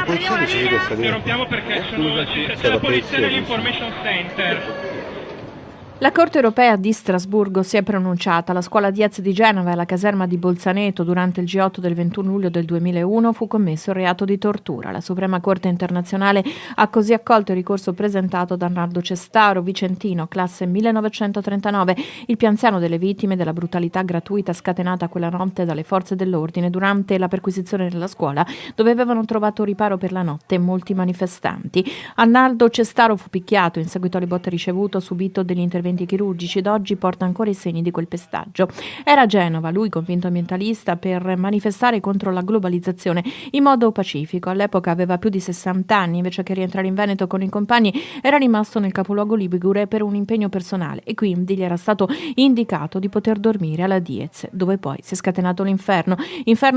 polizia decide di salire. Interrompiamo perché c'è la polizia dell'Information Center. La Corte europea di Strasburgo si è pronunciata. La scuola Diez di Genova e la caserma di Bolzaneto durante il G8 del 21 luglio del 2001 fu commesso il reato di tortura. La Suprema Corte internazionale ha così accolto il ricorso presentato da Arnaldo Cestaro, vicentino, classe 1939, il più anziano delle vittime della brutalità gratuita scatenata quella notte dalle forze dell'ordine durante la perquisizione della scuola, dove avevano trovato riparo per la notte molti manifestanti. Arnaldo Cestaro fu picchiato in seguito alle botte ricevute, ha subito degli interventi chirurgici ed oggi porta ancora i segni di quel pestaggio. Era a Genova, lui convinto ambientalista, per manifestare contro la globalizzazione in modo pacifico. All'epoca aveva più di 60 anni, invece che rientrare in Veneto con i compagni era rimasto nel capoluogo ligure per un impegno personale e quindi gli era stato indicato di poter dormire alla Diez, dove poi si è scatenato l'inferno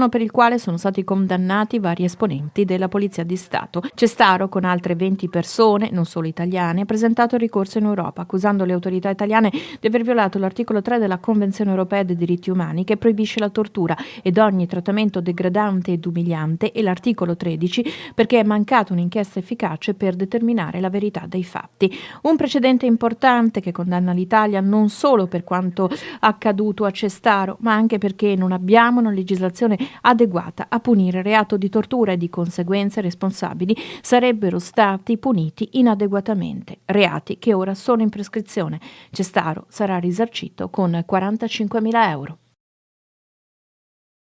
per il quale sono stati condannati vari esponenti della Polizia di Stato. Cestaro, con altre 20 persone, non solo italiane, ha presentato il ricorso in Europa, accusando le autorità italiane di aver violato l'articolo 3 della Convenzione europea dei diritti umani, che proibisce la tortura ed ogni trattamento degradante ed umiliante, e l'articolo 13 perché è mancata un'inchiesta efficace per determinare la verità dei fatti. Un precedente importante che condanna l'Italia non solo per quanto accaduto a Cestaro, ma anche perché non abbiamo una legislazione adeguata a punire il reato di tortura e di conseguenza i responsabili sarebbero stati puniti inadeguatamente, reati che ora sono in prescrizione. Cestaro sarà risarcito con 45.000 euro.